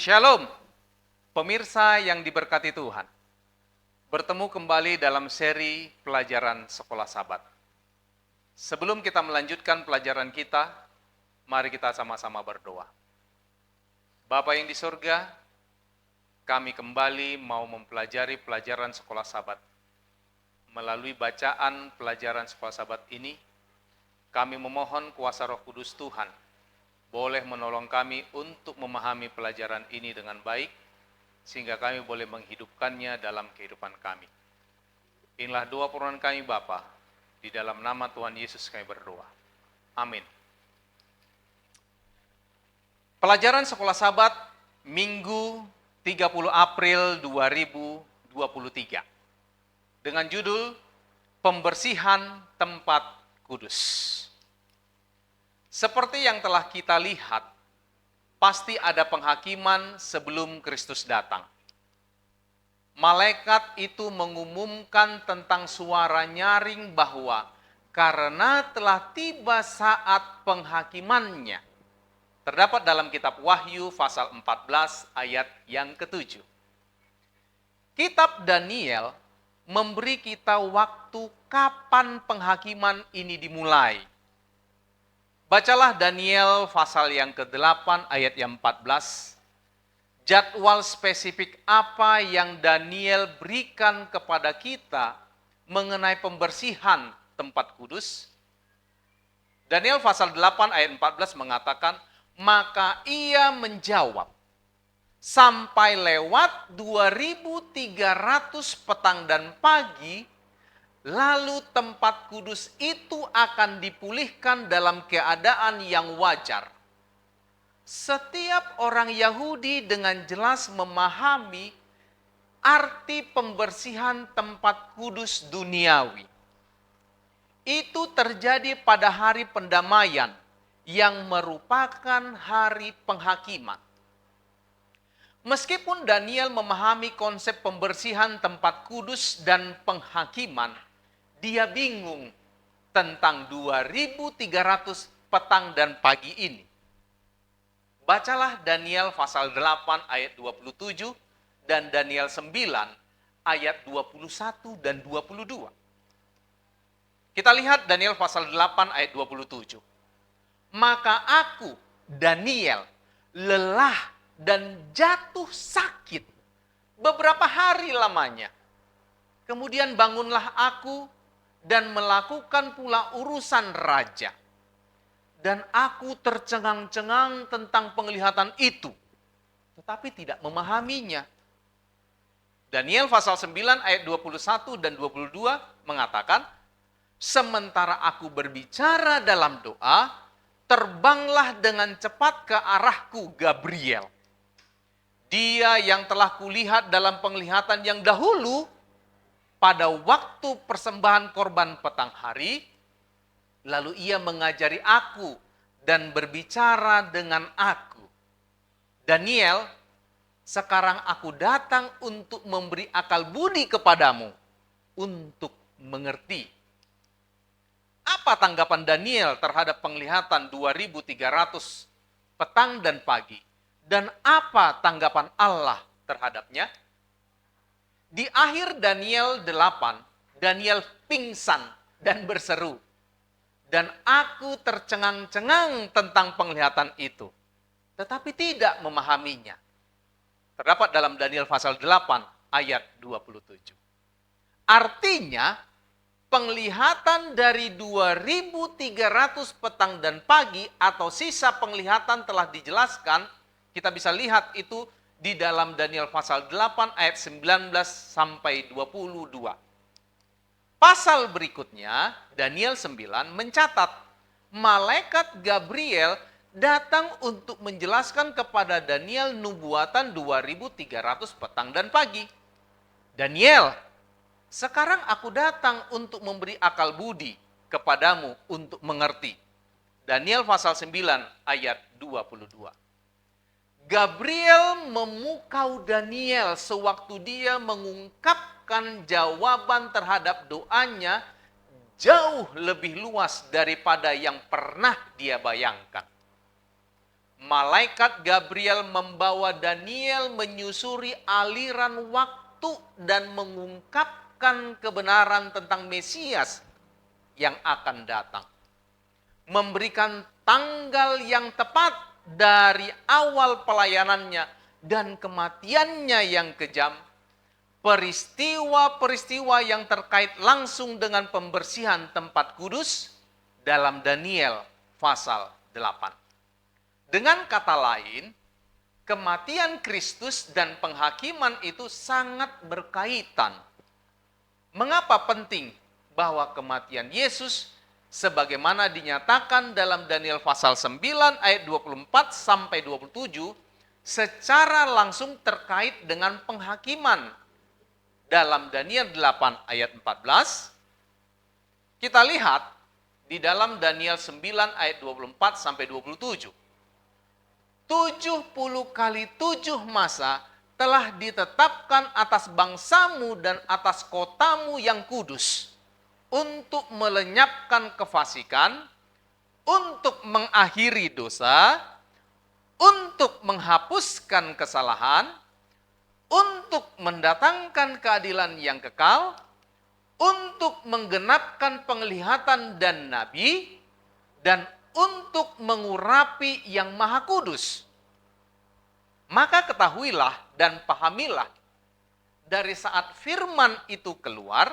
Shalom, pemirsa yang diberkati Tuhan. Bertemu kembali dalam seri pelajaran Sekolah Sabat. Sebelum kita melanjutkan pelajaran kita, mari kita sama-sama berdoa. Bapa yang di surga, kami kembali mau mempelajari pelajaran Sekolah Sabat. Melalui bacaan pelajaran Sekolah Sabat ini, kami memohon kuasa Roh Kudus Tuhan boleh menolong kami untuk memahami pelajaran ini dengan baik, sehingga kami boleh menghidupkannya dalam kehidupan kami. Inilah doa permohonan kami Bapa, di dalam nama Tuhan Yesus kami berdoa. Amin. Pelajaran Sekolah Sabat, Minggu 30 April 2023. Dengan judul, Pembersihan Tempat Kudus. Seperti yang telah kita lihat, pasti ada penghakiman sebelum Kristus datang. Malaikat itu mengumumkan tentang suara nyaring bahwa karena telah tiba saat penghakimannya. Terdapat dalam kitab Wahyu pasal 14 ayat yang ke-7. Kitab Daniel memberi kita waktu kapan penghakiman ini dimulai. Bacalah Daniel pasal yang ke-8 ayat yang 14. Jadwal spesifik apa yang Daniel berikan kepada kita mengenai pembersihan tempat kudus? Daniel pasal 8 ayat 14 mengatakan, maka ia menjawab, sampai lewat 2300 petang dan pagi, lalu tempat kudus itu akan dipulihkan dalam keadaan yang wajar. Setiap orang Yahudi dengan jelas memahami arti pembersihan tempat kudus duniawi. Itu terjadi pada hari pendamaian yang merupakan hari penghakiman. Meskipun Daniel memahami konsep pembersihan tempat kudus dan penghakiman, dia bingung tentang 2300 petang dan pagi ini. Bacalah Daniel pasal 8 ayat 27 dan Daniel 9 ayat 21 dan 22. Kita lihat Daniel pasal 8 ayat 27. Maka aku, Daniel, lelah dan jatuh sakit beberapa hari lamanya. Kemudian bangunlah aku dan melakukan pula urusan raja. Dan aku tercengang-cengang tentang penglihatan itu, tetapi tidak memahaminya. Daniel pasal 9 ayat 21 dan 22 mengatakan, sementara aku berbicara dalam doa, terbanglah dengan cepat ke arahku Gabriel. Dia yang telah kulihat dalam penglihatan yang dahulu, pada waktu persembahan korban petang hari, lalu ia mengajari aku dan berbicara dengan aku. Daniel, sekarang aku datang untuk memberi akal budi kepadamu untuk mengerti. Apa tanggapan Daniel terhadap penglihatan 2300 petang dan pagi? Dan apa tanggapan Allah terhadapnya? Di akhir Daniel 8, Daniel pingsan dan berseru. Dan aku tercengang-cengang tentang penglihatan itu, tetapi tidak memahaminya. Terdapat dalam Daniel pasal 8 ayat 27. Artinya, penglihatan dari 2300 petang dan pagi atau sisa penglihatan telah dijelaskan, kita bisa lihat itu di dalam Daniel pasal 8 ayat 19 sampai 22. Pasal berikutnya, Daniel 9 mencatat, malaikat Gabriel datang untuk menjelaskan kepada Daniel nubuatan 2300 petang dan pagi. Daniel, sekarang aku datang untuk memberi akal budi kepadamu untuk mengerti. Daniel pasal 9 ayat 22. Gabriel memukau Daniel sewaktu dia mengungkapkan jawaban terhadap doanya jauh lebih luas daripada yang pernah dia bayangkan. malaikat Gabriel membawa Daniel menyusuri aliran waktu dan mengungkapkan kebenaran tentang Mesias yang akan datang. Memberikan tanggal yang tepat dari awal pelayanannya dan kematiannya yang kejam, peristiwa-peristiwa yang terkait langsung dengan pembersihan tempat kudus dalam Daniel pasal 8. Dengan kata lain, kematian Kristus dan penghakiman itu sangat berkaitan. Mengapa penting bahwa kematian Yesus sebagaimana dinyatakan dalam Daniel pasal 9 ayat 24 sampai 27 secara langsung terkait dengan penghakiman. Dalam Daniel 8 ayat 14, kita lihat di dalam Daniel 9 ayat 24 sampai 27. 70 kali 7 masa telah ditetapkan atas bangsamu dan atas kotamu yang kudus untuk melenyapkan kefasikan, untuk mengakhiri dosa, untuk menghapuskan kesalahan, untuk mendatangkan keadilan yang kekal, untuk menggenapkan penglihatan dan nabi, dan untuk mengurapi yang maha kudus. Maka ketahuilah dan pahamilah, dari saat firman itu keluar,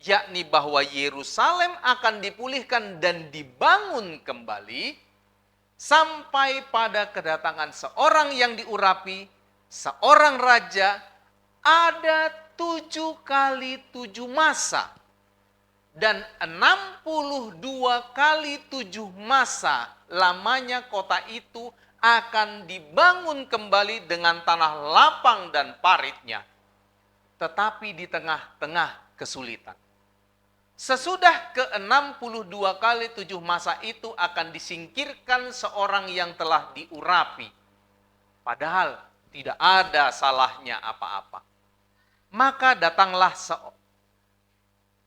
yakni bahwa Yerusalem akan dipulihkan dan dibangun kembali, sampai pada kedatangan seorang yang diurapi, seorang raja, ada 7 kali 7 masa. Dan 62 kali 7 masa lamanya kota itu akan dibangun kembali dengan tanah lapang dan paritnya. Tetapi di tengah-tengah kesulitan. Sesudah ke-62 kali 7 masa itu akan disingkirkan seorang yang telah diurapi. Padahal tidak ada salahnya apa-apa. Maka datanglah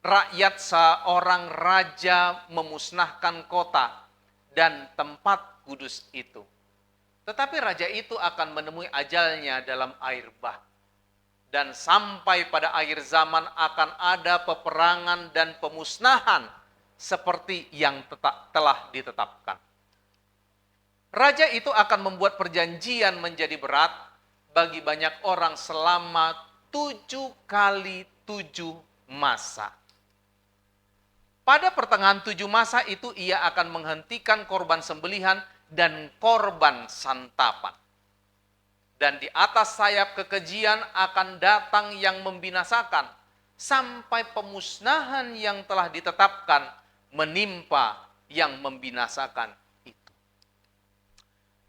rakyat seorang raja memusnahkan kota dan tempat kudus itu. Tetapi raja itu akan menemui ajalnya dalam air bah. Dan sampai pada akhir zaman akan ada peperangan dan pemusnahan seperti yang telah ditetapkan. Raja itu akan membuat perjanjian menjadi berat bagi banyak orang selama 7 kali 7 masa. Pada pertengahan 7 masa itu ia akan menghentikan korban sembelihan dan korban santapan. Dan di atas sayap kekejian akan datang yang membinasakan sampai pemusnahan yang telah ditetapkan menimpa yang membinasakan itu.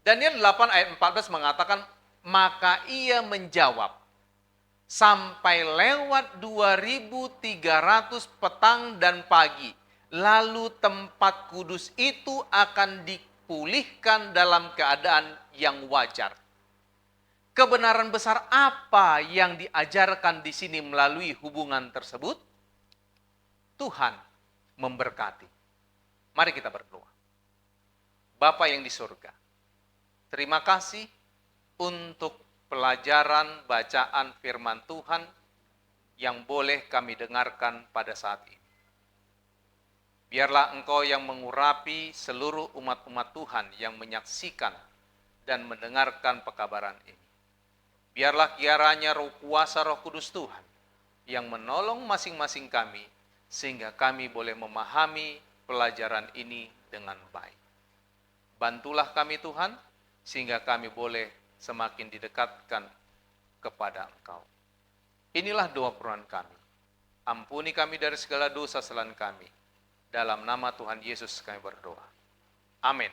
Daniel 8 ayat 14 mengatakan, maka ia menjawab, sampai lewat 2300 petang dan pagi, lalu tempat kudus itu akan dipulihkan dalam keadaan yang wajar. Kebenaran besar apa yang diajarkan di sini melalui hubungan tersebut? Tuhan memberkati. Mari kita berdoa. Bapa yang di surga, terima kasih untuk pelajaran bacaan firman Tuhan yang boleh kami dengarkan pada saat ini. Biarlah Engkau yang mengurapi seluruh umat-umat Tuhan yang menyaksikan dan mendengarkan pekabaran ini. Biarlah kiranya roh kuasa roh kudus Tuhan yang menolong masing-masing kami sehingga kami boleh memahami pelajaran ini dengan baik. Bantulah kami Tuhan sehingga kami boleh semakin didekatkan kepada Engkau. Inilah doa permohonan kami. Ampuni kami dari segala dosa selain kami. Dalam nama Tuhan Yesus kami berdoa. Amin.